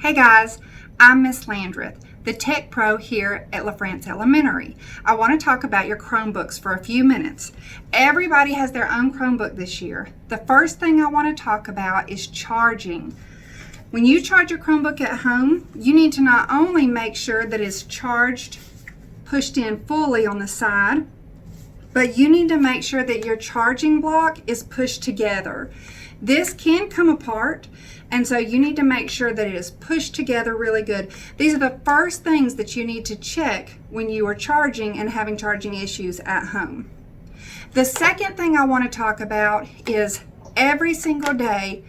Hey guys, I'm Miss Landreth, the Tech Pro here at LaFrance Elementary. I want to talk about your Chromebooks for a few minutes. Everybody has their own Chromebook this year. The first thing I want to talk about is charging. When you charge your Chromebook at home, you need to not only make sure that it's charged, pushed in fully on the side, but you need to make sure that your charging block is pushed together. This can come apart, and so you need to make sure that it is pushed together really good. These are the first things that you need to check when you are charging and having charging issues at home. The second thing I want to talk about is every single day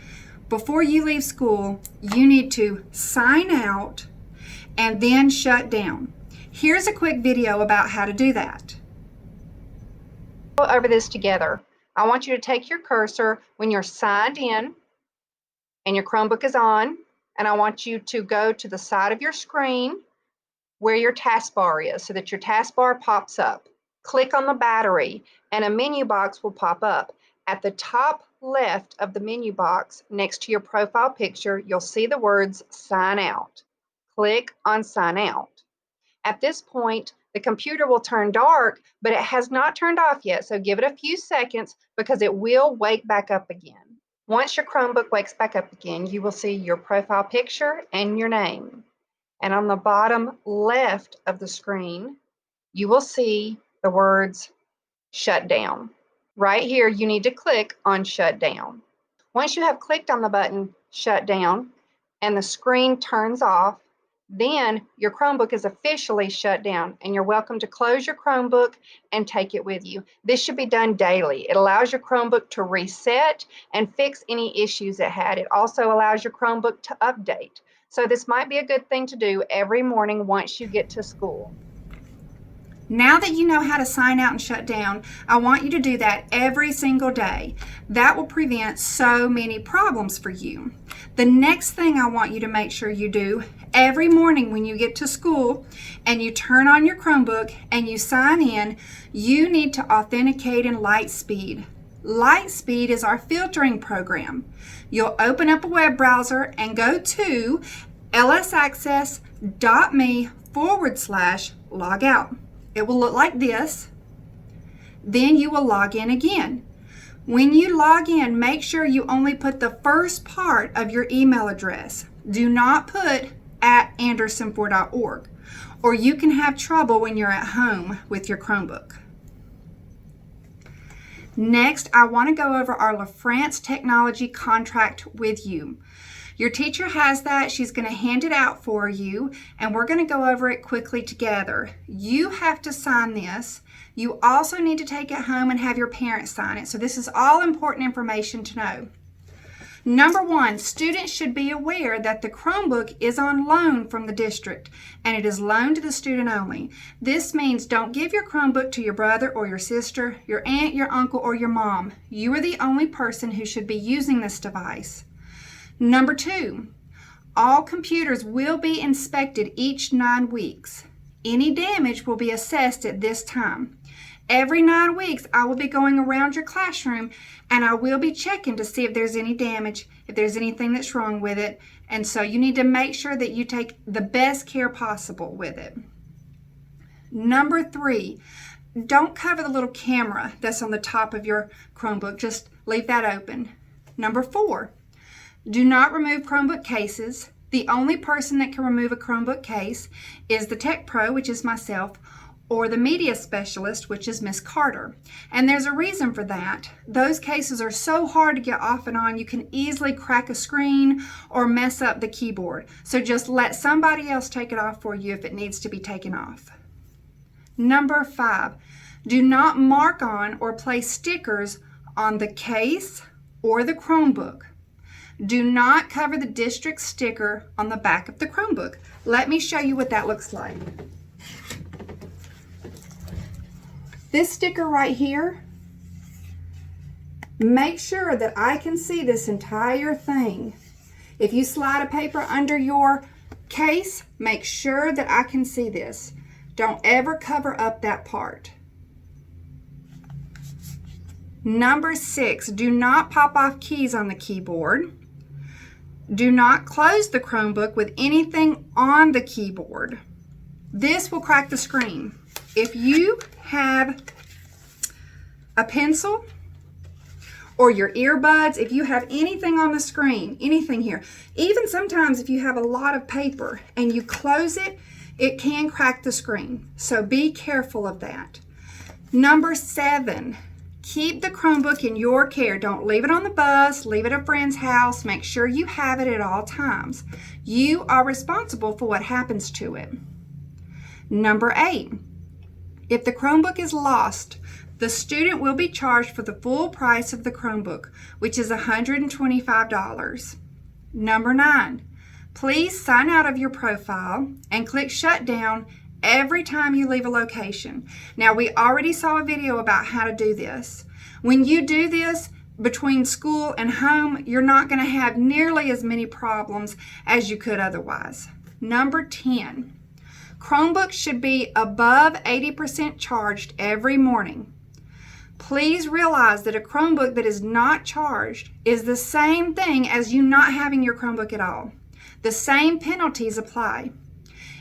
before you leave school, you need to sign out and then shut down. Here's a quick video about how to do that. Go over this together. I want you to take your cursor when you're signed in and your Chromebook is on, and I want you to go to the side of your screen where your taskbar is so that your taskbar pops up. Click on the battery and a menu box will pop up. At the top left of the menu box next to your profile picture, you'll see the words sign out. Click on sign out. At this point, the computer will turn dark, but it has not turned off yet, so give it a few seconds because it will wake back up again. Once your Chromebook wakes back up again, you will see your profile picture and your name. And on the bottom left of the screen, you will see the words shut down. Right here, you need to click on shut down. Once you have clicked on the button shut down and the screen turns off, then your Chromebook is officially shut down and you're welcome to close your Chromebook and take it with you. This should be done daily. It allows your Chromebook to reset and fix any issues it had. It also allows your Chromebook to update. So this might be a good thing to do every morning once you get to school. Now that you know how to sign out and shut down, I want you to do that every single day. That will prevent so many problems for you. The next thing I want you to make sure you do every morning when you get to school and you turn on your Chromebook and you sign in, you need to authenticate in Lightspeed. Lightspeed is our filtering program. You'll open up a web browser and go to lsaccess.me/logout. It will look like this. Then you will log in again. When you log in, make sure you only put the first part of your email address. Do not put @anderson4.org, or you can have trouble when you're at home with your Chromebook. Next, I want to go over our LaFrance Technology contract with you. Your teacher has that. She's going to hand it out for you, and we're going to go over it quickly together. You have to sign this. You also need to take it home and have your parents sign it. So this is all important information to know. Number one, students should be aware that the Chromebook is on loan from the district, and it is loaned to the student only. This means don't give your Chromebook to your brother or your sister, your aunt, your uncle, or your mom. You are the only person who should be using this device. Number two, all computers will be inspected each 9 weeks. Any damage will be assessed at this time. Every 9 weeks, I will be going around your classroom and I will be checking to see if there's any damage, if there's anything that's wrong with it. And so you need to make sure that you take the best care possible with it. Number three, don't cover the little camera that's on the top of your Chromebook. Just leave that open. Number four, do not remove Chromebook cases. The only person that can remove a Chromebook case is the Tech Pro, which is myself, or the media specialist, which is Miss Carter. And there's a reason for that. Those cases are so hard to get off and on, you can easily crack a screen or mess up the keyboard. So just let somebody else take it off for you if it needs to be taken off. Number five, do not mark on or place stickers on the case or the Chromebook. Do not cover the district sticker on the back of the Chromebook. Let me show you what that looks like. This sticker right here, make sure that I can see this entire thing. If you slide a paper under your case, make sure that I can see this. Don't ever cover up that part. Number 6, do not pop off keys on the keyboard. Do not close the Chromebook with anything on the keyboard. This will crack the screen. If you have a pencil or your earbuds, if you have anything on the screen, anything here, even sometimes if you have a lot of paper and you close it, it can crack the screen. So be careful of that. Number 7, keep the Chromebook in your care. Don't leave it on the bus, leave it at a friend's house. Make sure you have it at all times. You are responsible for what happens to it. Number 8, if the Chromebook is lost, the student will be charged for the full price of the Chromebook, which is $125. Number 9, please sign out of your profile and click shutdown every time you leave a location. Now, we already saw a video about how to do this. When you do this between school and home, you're not going to have nearly as many problems as you could otherwise. Number 10, Chromebooks should be above 80% charged every morning. Please realize that a Chromebook that is not charged is the same thing as you not having your Chromebook at all. The same penalties apply.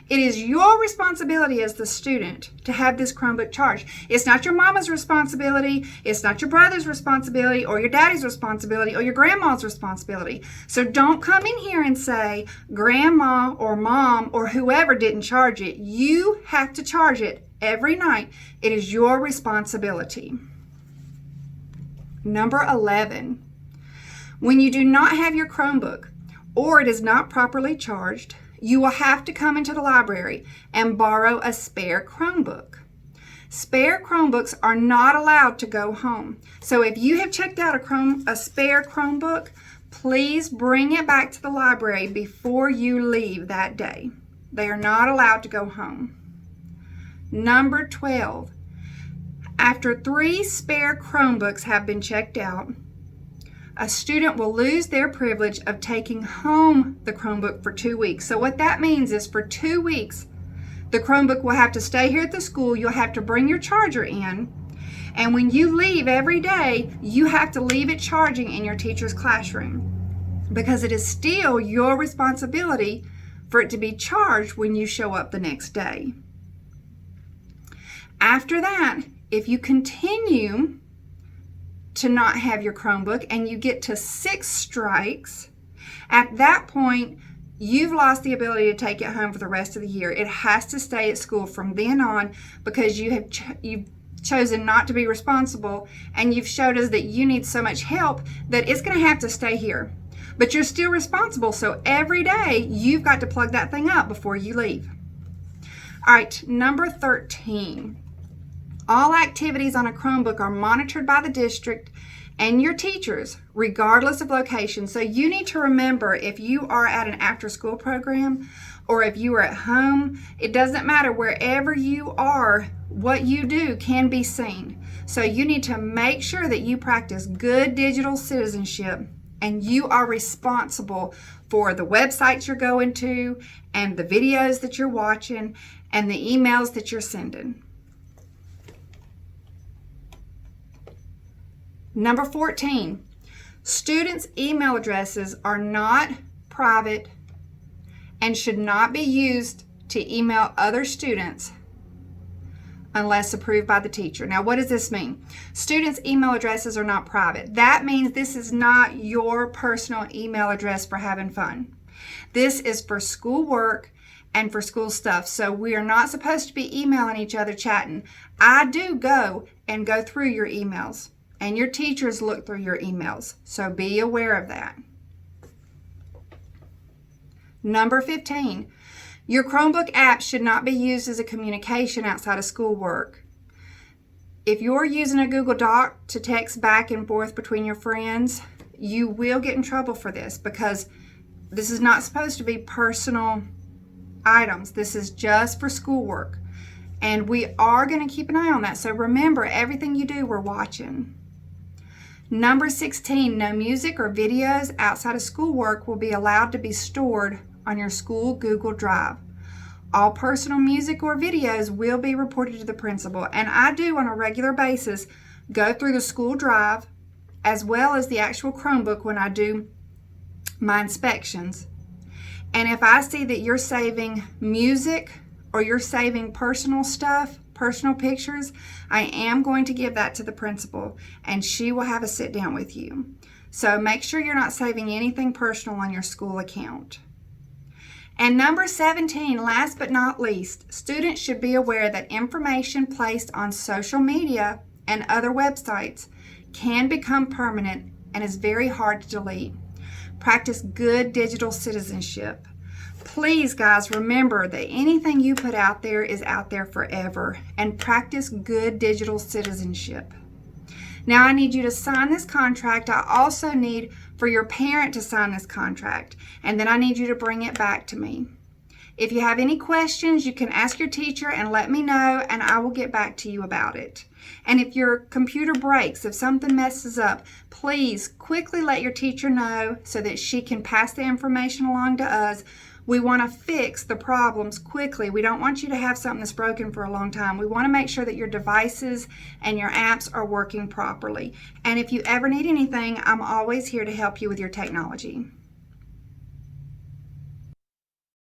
It is your responsibility as the student to have this Chromebook charged. It's not your mama's responsibility. It's not your brother's responsibility or your daddy's responsibility or your grandma's responsibility. So don't come in here and say grandma or mom or whoever didn't charge it. You have to charge it every night. It is your responsibility. Number 11, when you do not have your Chromebook or it is not properly charged, you will have to come into the library and borrow a spare Chromebook. Spare Chromebooks are not allowed to go home. So if you have checked out a spare Chromebook, please bring it back to the library before you leave that day. They are not allowed to go home. Number 12, after 3 spare Chromebooks have been checked out, a student will lose their privilege of taking home the Chromebook for 2 weeks. So what that means is for 2 weeks, the Chromebook will have to stay here at the school. You'll have to bring your charger in. And when you leave every day, you have to leave it charging in your teacher's classroom because it is still your responsibility for it to be charged when you show up the next day. After that, if you continue to not have your Chromebook and you get to 6 strikes, at that point, you've lost the ability to take it home for the rest of the year. It has to stay at school from then on because you've chosen not to be responsible and you've showed us that you need so much help that it's going to have to stay here. But you're still responsible, so every day you've got to plug that thing up before you leave. All right, number 13. All activities on a Chromebook are monitored by the district and your teachers, regardless of location. So you need to remember if you are at an after-school program or if you are at home, it doesn't matter. Wherever you are, what you do can be seen. So you need to make sure that you practice good digital citizenship and you are responsible for the websites you're going to and the videos that you're watching and the emails that you're sending. Number 14, students' email addresses are not private and should not be used to email other students unless approved by the teacher. Now, what does this mean? Students' email addresses are not private. That means this is not your personal email address for having fun. This is for school work and for school stuff. So we are not supposed to be emailing each other, chatting. I do go through your emails. And your teachers look through your emails, so be aware of that. Number 15, your Chromebook app should not be used as a communication outside of schoolwork. If you're using a Google Doc to text back and forth between your friends, you will get in trouble for this because this is not supposed to be personal items. This is just for schoolwork. And we are going to keep an eye on that. So remember, everything you do, we're watching. Number 16, no music or videos outside of schoolwork will be allowed to be stored on your school Google Drive. All personal music or videos will be reported to the principal, and I do on a regular basis go through the school drive as well as the actual Chromebook when I do my inspections. And if I see that you're saving music or you're saving personal stuff, personal pictures, I am going to give that to the principal and she will have a sit down with you. So make sure you're not saving anything personal on your school account. And number 17, last but not least, students should be aware that information placed on social media and other websites can become permanent and is very hard to delete. Practice good digital citizenship. Please, guys, remember that anything you put out there is out there forever, and practice good digital citizenship. Now I need you to sign this contract. I also need for your parent to sign this contract, and then I need you to bring it back to me. If you have any questions, you can ask your teacher and let me know, and I will get back to you about it. And if your computer breaks, if something messes up, please quickly let your teacher know so that she can pass the information along to us. We want to fix the problems quickly. We don't want you to have something that's broken for a long time. We want to make sure that your devices and your apps are working properly. And if you ever need anything, I'm always here to help you with your technology.